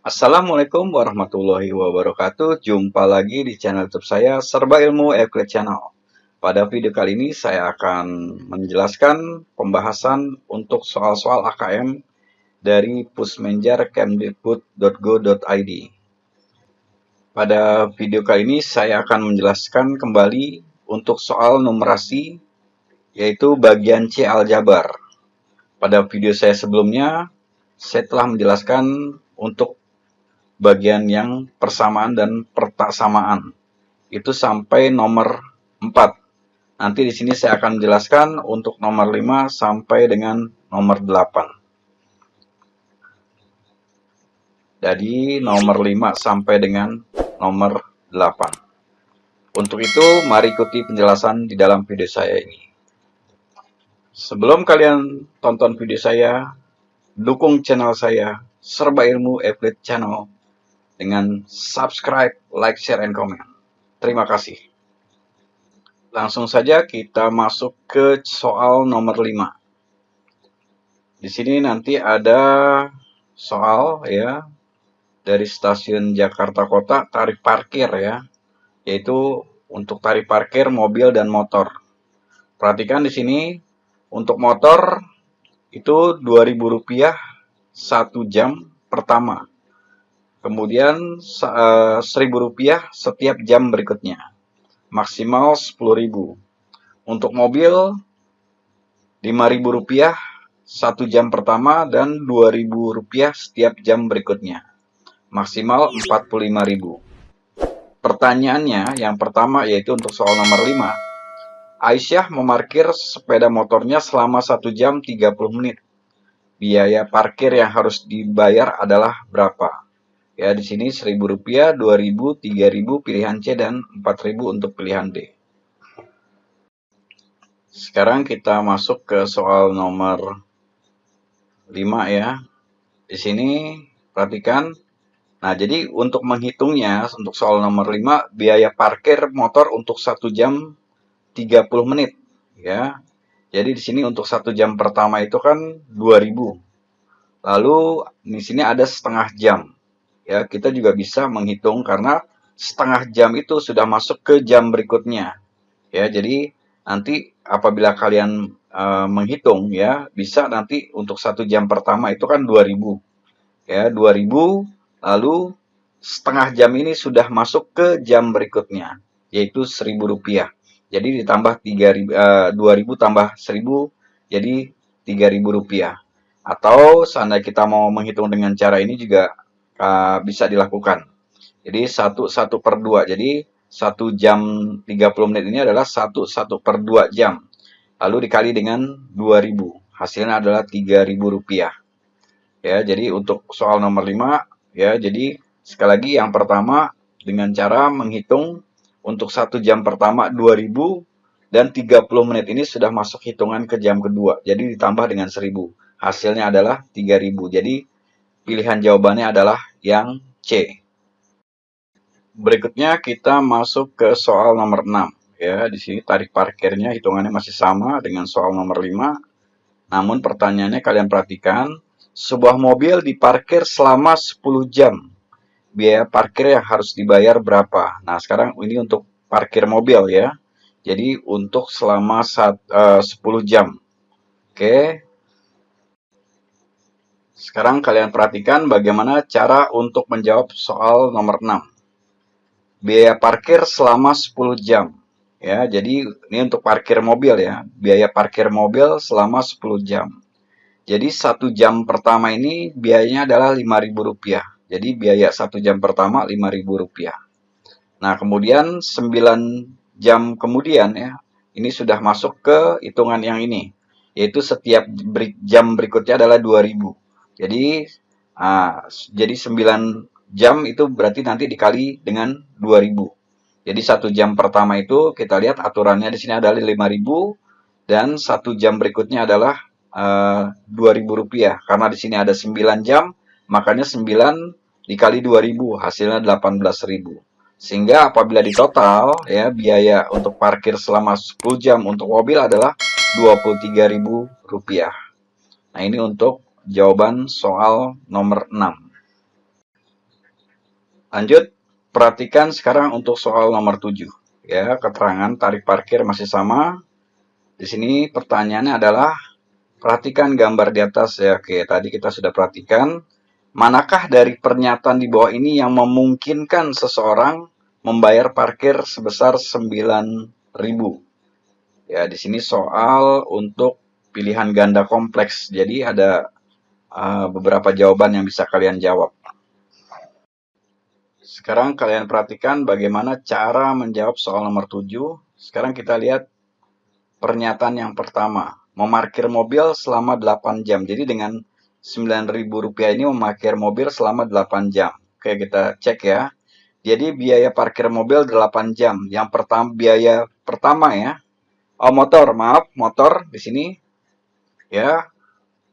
Assalamualaikum warahmatullahi wabarakatuh. Jumpa lagi di channel YouTube saya, Serba Ilmu Euclid Channel. Pada video kali ini saya akan menjelaskan pembahasan untuk soal-soal AKM dari Pusmenjar Kemdikbud.go.id. Pada video kali ini saya akan menjelaskan kembali untuk soal numerasi, yaitu bagian C aljabar. Pada video saya sebelumnya, saya telah menjelaskan untuk bagian yang persamaan dan pertaksamaan. Itu sampai nomor 4. Nanti di sini saya akan menjelaskan untuk nomor 5 sampai dengan nomor 8. Jadi nomor 5 sampai dengan nomor 8. Untuk itu, mari ikuti penjelasan di dalam video saya ini. Sebelum kalian tonton video saya, dukung channel saya, Serba Ilmu Euclid Channel, dengan subscribe, like, share, and comment. Terima kasih. Langsung saja kita masuk ke soal nomor 5. Di sini nanti ada soal ya dari stasiun Jakarta Kota, tarif parkir ya, yaitu untuk tarif parkir mobil dan motor. Perhatikan di sini untuk motor itu Rp2.000 1 jam pertama. Kemudian Rp1.000 setiap jam berikutnya. Maksimal 10.000. Untuk mobil Rp5.000 1 jam pertama dan Rp2.000 setiap jam berikutnya. Maksimal 45.000. Pertanyaannya yang pertama yaitu untuk soal nomor 5. Aisyah memarkir sepeda motornya selama 1 jam 30 menit. Biaya parkir yang harus dibayar adalah berapa? Ya, di sini Rp1.000, Rp2.000, Rp3.000 pilihan C dan Rp4.000 untuk pilihan D. Sekarang kita masuk ke soal nomor 5 ya. Di sini perhatikan. Nah, jadi untuk menghitungnya untuk soal nomor 5, biaya parkir motor untuk 1 jam 30 menit ya. Jadi di sini untuk 1 jam pertama itu kan Rp2.000. Lalu di sini ada setengah jam. Ya, kita juga bisa menghitung karena setengah jam itu sudah masuk ke jam berikutnya. Ya, jadi nanti apabila kalian menghitung ya, bisa nanti untuk 1 jam pertama itu kan Rp2.000. Ya, Rp2.000, lalu setengah jam ini sudah masuk ke jam berikutnya, yaitu Rp1.000. Jadi ditambah 2.000 tambah 1.000 jadi Rp3.000. Atau seandainya kita mau menghitung dengan cara ini juga bisa dilakukan. Jadi 1/2. Jadi 1 jam 30 menit ini adalah 1/2 jam. Lalu dikali dengan 2.000. Hasilnya adalah Rp3.000. Ya, jadi untuk soal nomor 5 ya, jadi sekali lagi yang pertama dengan cara menghitung untuk 1 jam pertama 2.000 dan 30 menit ini sudah masuk hitungan ke jam kedua. Jadi ditambah dengan 1.000. Hasilnya adalah 3.000. Jadi pilihan jawabannya adalah yang C. Berikutnya kita masuk ke soal nomor 6. Ya, di sini tarif parkirnya hitungannya masih sama dengan soal nomor 5. Namun pertanyaannya kalian perhatikan, sebuah mobil diparkir selama 10 jam. Biaya parkir yang harus dibayar berapa? Nah, sekarang ini untuk parkir mobil ya. Jadi untuk selama 10 jam. Oke. Sekarang kalian perhatikan bagaimana cara untuk menjawab soal nomor 6. Biaya parkir selama 10 jam. Ya, jadi ini untuk parkir mobil ya. Biaya parkir mobil selama 10 jam. Jadi 1 jam pertama ini biayanya adalah Rp5.000. Jadi biaya 1 jam pertama Rp5.000. Nah, kemudian 9 jam kemudian ya, ini sudah masuk ke hitungan yang ini. Yaitu setiap jam berikutnya adalah Rp2.000. Jadi 9 jam itu berarti nanti dikali dengan 2.000. Jadi 1 jam pertama itu kita lihat aturannya di sini adalah Rp5.000 dan 1 jam berikutnya adalah Rp2.000. Karena di sini ada 9 jam, makanya 9 dikali 2.000 hasilnya 18.000. Sehingga apabila ditotal ya biaya untuk parkir selama 10 jam untuk mobil adalah Rp23.000. Nah, ini untuk jawaban soal nomor 6. Lanjut, perhatikan sekarang untuk soal nomor 7. Ya, keterangan tarif parkir masih sama. Di sini pertanyaannya adalah, perhatikan gambar di atas ya. Oke, tadi kita sudah perhatikan. Manakah dari pernyataan di bawah ini yang memungkinkan seseorang membayar parkir sebesar 9.000? Ya, di sini soal untuk pilihan ganda kompleks. Jadi ada beberapa jawaban yang bisa kalian jawab. Sekarang kalian perhatikan bagaimana cara menjawab soal nomor 7. Sekarang kita lihat pernyataan yang pertama. Memarkir mobil selama 8 jam. Jadi dengan Rp9.000 ini memarkir mobil selama 8 jam. Oke, kita cek ya. Jadi biaya parkir mobil 8 jam. Yang pertama, biaya pertama ya. Oh, motor, maaf, motor di sini ya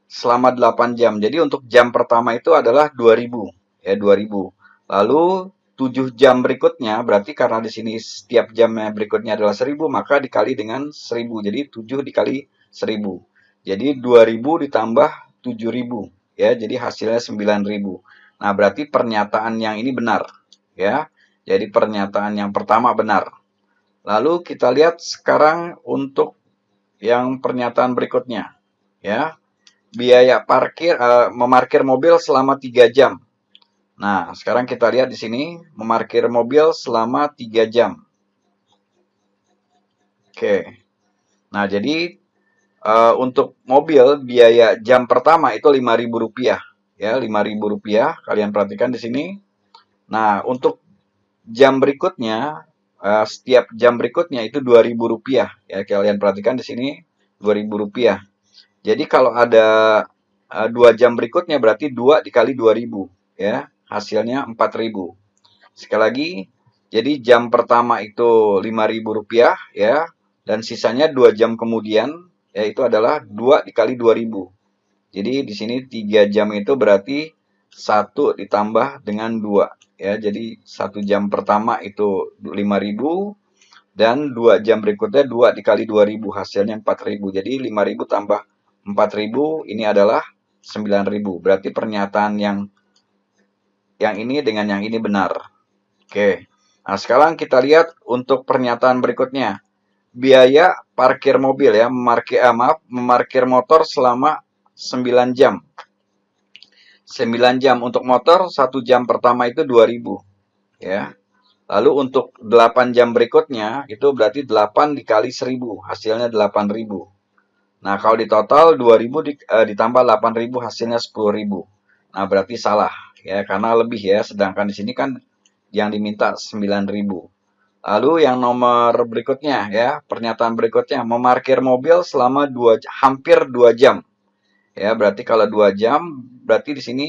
selama 8 jam. Jadi untuk jam pertama itu adalah 2.000 ya, 2.000. Lalu 7 jam berikutnya berarti karena di sini setiap jamnya berikutnya adalah 1.000, maka dikali dengan 1.000. Jadi 7 dikali 1.000. Jadi 2.000 ditambah 7.000 ya, jadi hasilnya 9.000. Nah, berarti pernyataan yang ini benar ya. Jadi pernyataan yang pertama benar. Lalu kita lihat sekarang untuk yang pernyataan berikutnya ya. Biaya parkir memarkir mobil selama 3 jam. Nah, sekarang kita lihat di sini memarkir mobil selama 3 jam. Oke. Nah, jadi untuk mobil biaya jam pertama itu Rp5.000 ya, Rp5.000. Kalian perhatikan di sini. Nah, untuk jam berikutnya setiap jam berikutnya itu Rp2.000 ya. Kalian perhatikan di sini Rp2.000. Jadi kalau ada 2 jam berikutnya berarti 2 dikali 2.000 ya, hasilnya 4.000. Sekali lagi, jadi jam pertama itu Rp5.000 ya, dan sisanya 2 jam kemudian yaitu adalah 2 dikali 2.000. Jadi di sini 3 jam itu berarti 1 ditambah dengan 2 ya. Jadi 1 jam pertama itu 5.000 dan 2 jam berikutnya 2 dikali 2.000 hasilnya 4.000. Jadi 5.000 tambah 4.000 ini adalah 9.000. Berarti pernyataan yang ini dengan yang ini benar. Oke. Nah, sekarang kita lihat untuk pernyataan berikutnya. Biaya parkir mobil ya, memarkir motor selama 9 jam. 9 jam untuk motor, 1 jam pertama itu 2.000 ya. Lalu untuk 8 jam berikutnya itu berarti 8 dikali 1.000, hasilnya 8.000. Nah, kalau di total 2.000 ditambah 8.000 hasilnya 10.000. Nah, berarti salah ya, karena lebih ya, sedangkan di sini kan yang diminta 9.000. Lalu yang nomor berikutnya ya, pernyataan berikutnya, memarkir mobil selama hampir 2 jam. Ya, berarti kalau 2 jam, berarti di sini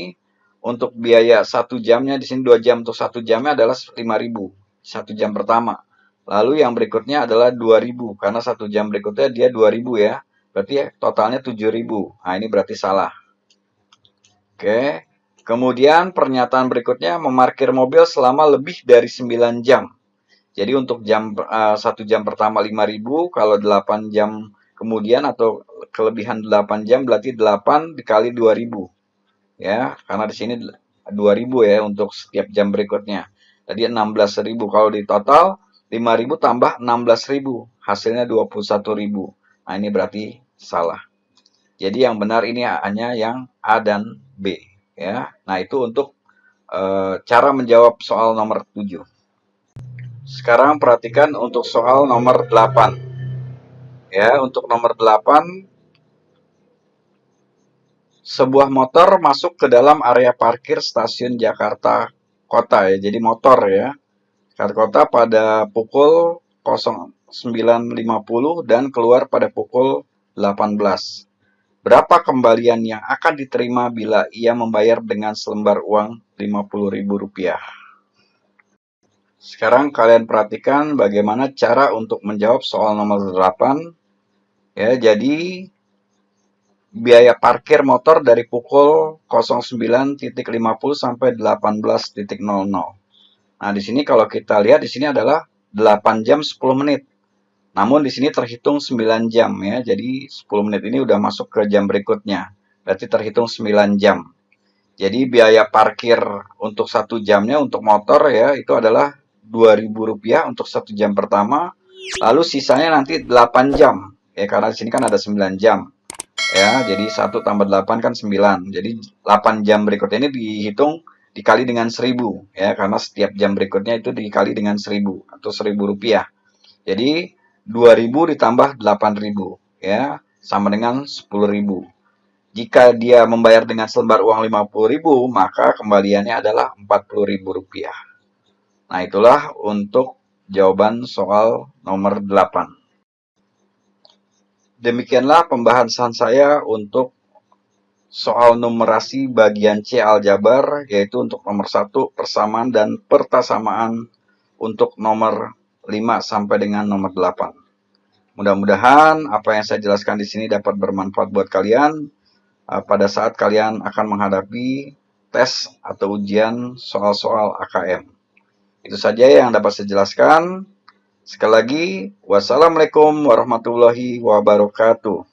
untuk biaya 1 jamnya, di sini 2 jam untuk 1 jamnya adalah 5.000. 1 jam pertama. Lalu yang berikutnya adalah 2.000, karena 1 jam berikutnya dia 2.000 ya. Berarti totalnya 7.000. Nah, ini berarti salah. Oke. Kemudian pernyataan berikutnya, memarkir mobil selama lebih dari 9 jam. Jadi untuk 1 jam pertama 5.000, kalau 8 jam kemudian atau kelebihan 8 jam berarti 8 dikali 2.000. Ya, karena di sini 2.000 ya untuk setiap jam berikutnya. Jadi 16.000. Kalau di total 5.000 tambah 16.000, hasilnya 21.000. Nah, ini berarti salah. Jadi yang benar ini hanya yang A dan B ya. Nah, itu untuk cara menjawab soal nomor 7. Sekarang perhatikan untuk soal nomor 8. Ya, untuk nomor 8, sebuah motor masuk ke dalam area parkir stasiun Jakarta Kota ya. Jadi motor ya. Jakarta Kota pada pukul 09.50 dan keluar pada pukul 18. Berapa kembalian yang akan diterima bila ia membayar dengan selembar uang Rp50.000? Sekarang kalian perhatikan bagaimana cara untuk menjawab soal nomor 8. Ya, jadi biaya parkir motor dari pukul 09.50 sampai 18.00. Nah, di sini kalau kita lihat di sini adalah 8 jam 10 menit. Namun di sini terhitung 9 jam ya. Jadi 10 menit ini udah masuk ke jam berikutnya. Berarti terhitung 9 jam. Jadi biaya parkir untuk 1 jamnya untuk motor ya itu adalah Rp2.000 untuk 1 jam pertama. Lalu sisanya nanti 8 jam. Ya karena di sini kan ada 9 jam. Ya, jadi 1 tambah 8 kan 9. Jadi 8 jam berikutnya ini dihitung dikali dengan 1.000 ya karena setiap jam berikutnya itu dikali dengan 1.000 atau Rp1.000. Jadi 2.000 ditambah 8.000 ya sama dengan 10.000. Jika dia membayar dengan selembar uang 50.000, maka kembaliannya adalah Rp40.000. Nah, itulah untuk jawaban soal nomor 8. Demikianlah pembahasan saya untuk soal numerasi bagian C aljabar, yaitu untuk nomor 1 persamaan dan pertasamaan untuk nomor 5 sampai dengan nomor 8. Mudah-mudahan apa yang saya jelaskan di sini dapat bermanfaat buat kalian pada saat kalian akan menghadapi tes atau ujian soal-soal AKM. Itu saja yang dapat saya jelaskan. Sekali lagi, wassalamualaikum warahmatullahi wabarakatuh.